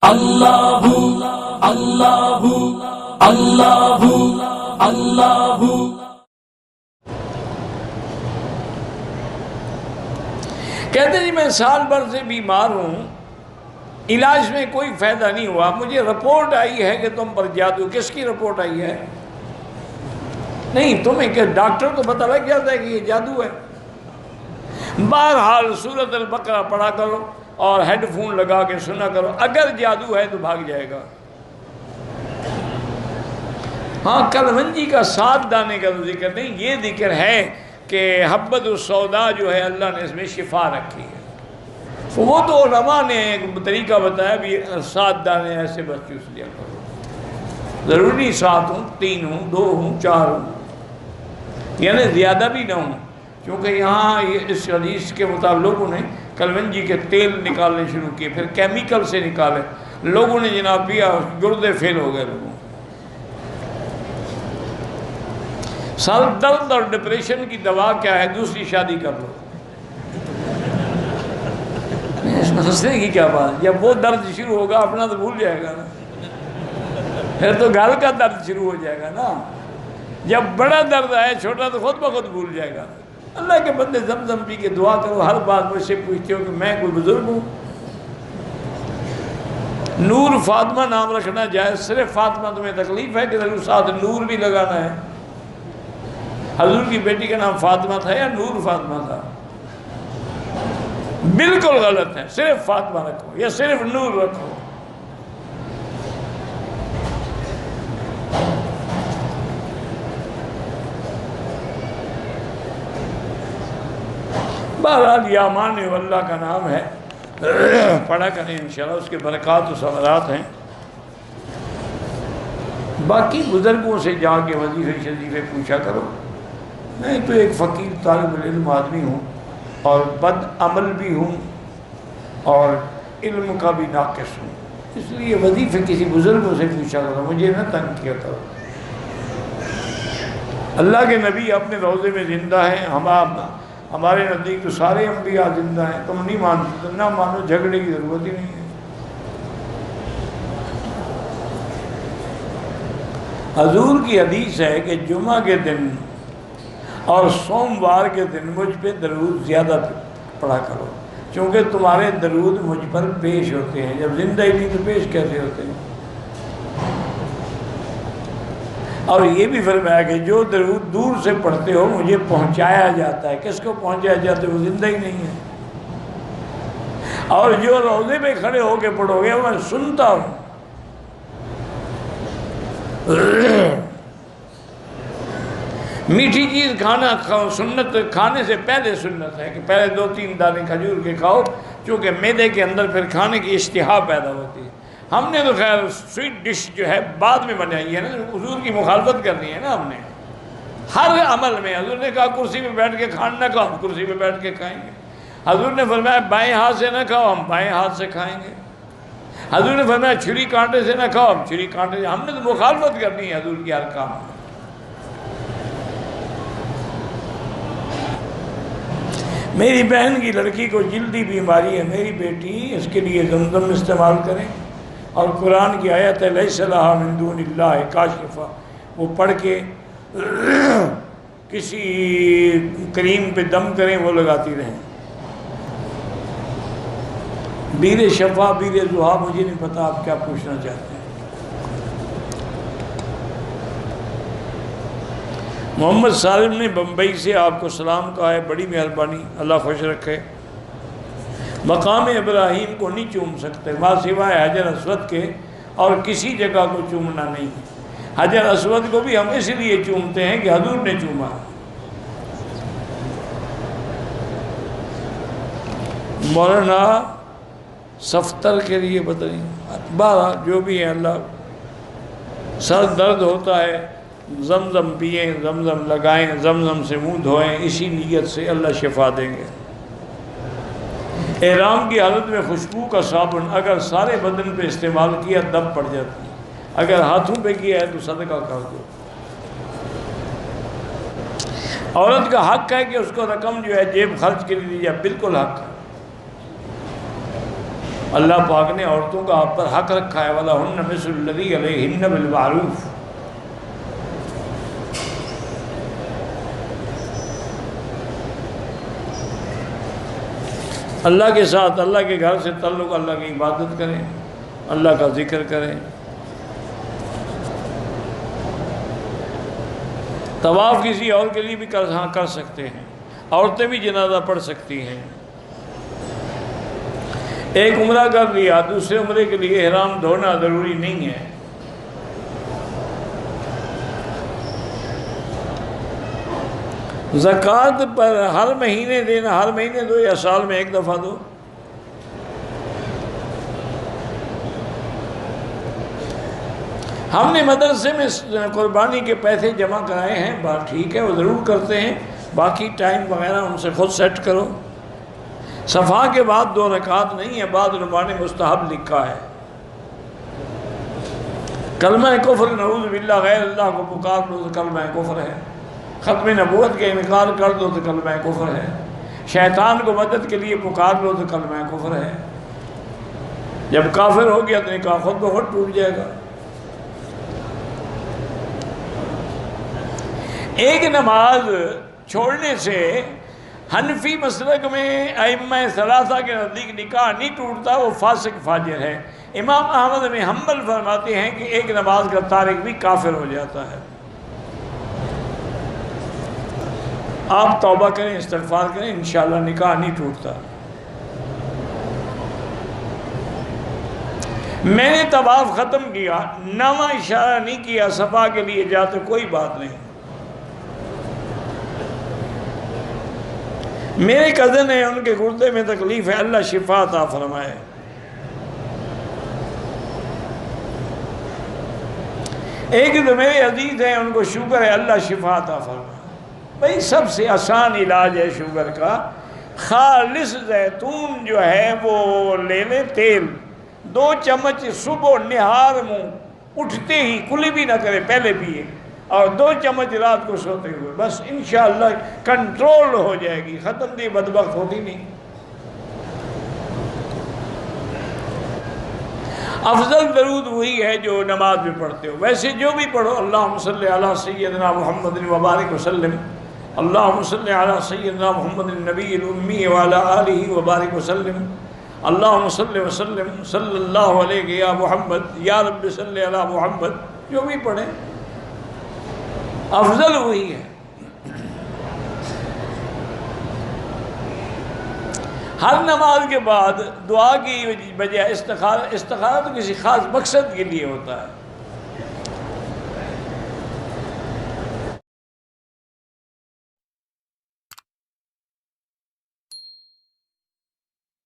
اللہ اللہ اللہ اللہ۔ کہتے جی میں سال بھر سے بیمار ہوں، علاج میں کوئی فائدہ نہیں ہوا، مجھے رپورٹ آئی ہے کہ تم پر جادو۔ کس کی رپورٹ آئی ہے؟ نہیں، تمہیں کہ ڈاکٹر کو پتہ لگ جاتا ہے کہ یہ جادو ہے۔ بہرحال سورۃ البقرہ پڑھا کرو اور ہیڈ فون لگا کے سنا کرو، اگر جادو ہے تو بھاگ جائے گا۔ ہاں، کلونجی کا 7 دانے کا ذکر نہیں، یہ ذکر ہے کہ حبۃ السودا جو ہے اللہ نے اس میں شفا رکھی ہے۔ وہ تو علماء نے ایک طریقہ بتایا بھی 7 دانے ایسے بس چوس لیا کرو، ضروری 7 ہوں، 3 ہوں، 2 ہوں، 4 ہوں، یعنی زیادہ بھی نہ ہوں، کیونکہ یہاں اس حدیث کے مطابق لوگوں نے کلونجی کے تیل نکالنے شروع کیے، پھر کیمیکل سے نکالے، لوگوں نے جناب پیا، گردے فیل ہو گئے لوگوں۔ سر درد اور ڈپریشن کی دوا کیا ہے؟ دوسری شادی کر لو۔ ہنسنے کی کیا بات؟ جب وہ درد شروع ہوگا اپنا تو بھول جائے گا نا، پھر تو گھر کا درد شروع ہو جائے گا نا۔ جب بڑا درد آئے چھوٹا تو خود بخود بھول جائے گا۔ اللہ کے بندے زمزم پی کے دعا کرو، ہر بات مجھ سے پوچھتے ہو کہ میں کوئی بزرگ ہوں۔ نور فاطمہ نام رکھنا جائز، صرف فاطمہ تمہیں تکلیف ہے کہ ضرور ساتھ نور بھی لگانا ہے؟ حضور کی بیٹی کا نام فاطمہ تھا یا نور فاطمہ تھا؟ بالکل غلط ہے، صرف فاطمہ رکھو یا صرف نور رکھو۔ بہرحال یا مان واللہ کا نام ہے، پڑھا کریں انشاءاللہ، اس کے برکات و ثمرات ہیں۔ باقی بزرگوں سے جا کے وظیفے شریفے پوچھا کرو۔ میں تو ایک فقیر طالب علم آدمی ہوں اور بد عمل بھی ہوں اور علم کا بھی ناقص ہوں، اس لیے وظیفے کسی بزرگوں سے پوچھا کرو، مجھے نہ تنگ کیا کرو۔ اللہ کے نبی اپنے روضے میں زندہ ہیں، ہمارے نزدیک تو سارے انبیاء زندہ ہیں، تم نہیں مانتے تو نہ مانو، جھگڑے کی ضرورت ہی نہیں ہے۔ حضور کی حدیث ہے کہ جمعہ کے دن اور سوموار کے دن مجھ پہ درود زیادہ پڑھا کرو، کیونکہ تمہارے درود مجھ پر پیش ہوتے ہیں، جب زندہ ہی نہیں تو پیش کیسے ہوتے ہیں؟ اور یہ بھی فرمایا کہ جو درود دور سے پڑھتے ہو مجھے پہنچایا جاتا ہے۔ کس کو پہنچایا جاتا ہے؟ وہ زندہ ہی نہیں ہے۔ اور جو روضے پہ کھڑے ہو کے پڑھو گے میں سنتا ہوں۔ میٹھی چیز کھانا سنت، کھانے سے پہلے سنت ہے کہ پہلے 2-3 دانے کھجور کے کھاؤ، کیونکہ معدے کے اندر پھر کھانے کی اشتہا پیدا ہوتی ہے۔ ہم نے تو خیر سویٹ ڈش جو ہے بعد میں بنائی ہے نا، حضور کی مخالفت کرنی ہے نا ہم نے ہر عمل میں۔ حضور نے کہا کرسی پہ بیٹھ کے کھانا نہ کھاؤ، ہم کرسی پہ بیٹھ کے کھائیں گے۔ حضور نے فرمایا بائیں ہاتھ سے نہ کھاؤ، ہم بائیں ہاتھ سے کھائیں گے۔ حضور نے فرمایا چھری کانٹے سے نہ کھاؤ، ہم چھری کانٹے سے۔ ہم نے تو مخالفت کرنی ہے حضور کی ہر کام میں۔ میری بہن کی لڑکی کو جلدی بیماری ہے، میری بیٹی اس کے لیے زمزم استعمال کریں، اور قرآن کی آیت ہے لیس لہا من دون اللہ کاشفہ، وہ پڑھ کے کسی کریم پہ دم کریں، وہ لگاتی رہیں۔ بیر شفا، بیر زحا، مجھے نہیں پتا آپ کیا پوچھنا چاہتے ہیں۔ محمد سالم نے بمبئی سے آپ کو سلام کہا ہے، بڑی مہربانی، اللہ خوش رکھے۔ مقام ابراہیم کو نہیں چوم سکتے، ماں سوائے حجر اسود کے اور کسی جگہ کو چومنا نہیں۔ حجر اسود کو بھی ہم اس لیے چومتے ہیں کہ حضور نے چوما۔ مولانا صفتر کے لیے بتائیں، بارہ جو بھی ہے، اللہ سر درد ہوتا ہے زمزم پئیں، زمزم لگائیں، زمزم سے منہ دھوئیں، اسی نیت سے اللہ شفا دیں گے۔ احرام کی حالت میں خوشبو کا صابن اگر سارے بدن پہ استعمال کیا دب پڑ جاتی ہے، اگر ہاتھوں پہ کیا ہے تو صدقہ کر دو۔ عورت کا حق ہے کہ اس کو رقم جو ہے جیب خرچ کے لیے دی جائے، بالکل حق ہے۔ اللہ پاک نے عورتوں کا آپ پر حق رکھا ہے وَلَهُنَّ مِثْلُ الَّذِي عَلَيْهِنَّ بِالْمَعْرُوفِ. اللہ کے ساتھ، اللہ کے گھر سے تعلق، اللہ کی عبادت کریں، اللہ کا ذکر کریں. طواف کسی اور کے لیے بھی کر سکتے ہیں، عورتیں بھی جنازہ پڑھ سکتی ہیں. ایک عمرہ کر لیا، دوسرے عمرے کے لیے احرام دھونا ضروری نہیں ہے. زکوٰۃ پر ہر مہینے دینا، ہر مہینے دو یا سال میں ایک دفعہ دو. ہم نے مدرسے میں قربانی کے پیسے جمع کرائے ہیں، بات ٹھیک ہے، وہ ضرور کرتے ہیں، باقی ٹائم وغیرہ ان سے خود سیٹ کرو. صفا کے بعد 2 رکعت نہیں ہے، بعض علماء نے مستحب لکھا ہے. کلمہ کفر نعوذ باللہ غیر اللہ کو پکار لو تو کلمہ کفر ہے. ختم نبوت کے انکار کر دو تو کلمہ کفر ہے. شیطان کو مدد کے لیے پکار لو تو کلمہ کفر ہے. جب کافر ہو گیا تو نکاح خود بخود ٹوٹ جائے گا. ایک نماز چھوڑنے سے حنفی مسلک میں ائمہ ثلاثہ کے نزدیک نکاح نہیں ٹوٹتا، وہ فاسق فاجر ہے. امام احمد بن حنبل فرماتے ہیں کہ ایک نماز کا تارک بھی کافر ہو جاتا ہے. آپ توبہ کریں، استغفار کریں، انشاءاللہ نکاح نہیں ٹوٹتا. میں نے طواف ختم کیا، نامہ اشارہ نہیں کیا صفا کے لیے جاتے، کوئی بات نہیں. میرے کزن ہیں، ان کے گردے میں تکلیف ہے، اللہ شفا عطا فرمائے. ایک تو میرے عزیز ہیں، ان کو شوگر ہے، اللہ شفا عطا فرمائے. بھئی سب سے آسان علاج ہے شوگر کا، خالص زیتون جو ہے وہ لے لیں، تیل 2 چمچ صبح نہار منہ اٹھتے ہی، کلی بھی نہ کرے پہلے پیے، اور 2 چمچ رات کو سوتے ہوئے، بس انشاءاللہ کنٹرول ہو جائے گی. ختم دی بدبخت ہوتی نہیں. افضل درود وہی ہے جو نماز میں پڑھتے ہو، ویسے جو بھی پڑھو، اللہم صلی علی سیدنا محمد وبارک وسلم، اللہم صلی علی سیدنا محمد النبی الامی وعلی آلہ وبارک وسلم، اللہم صلی وسلم صلی اللہ علیہ یا محمد، یا رب صلی علی محمد، جو بھی پڑھیں افضل وہی ہے. ہر نماز کے بعد دعا کی بجائے استخارہ تو کسی خاص مقصد کے لیے ہوتا ہے.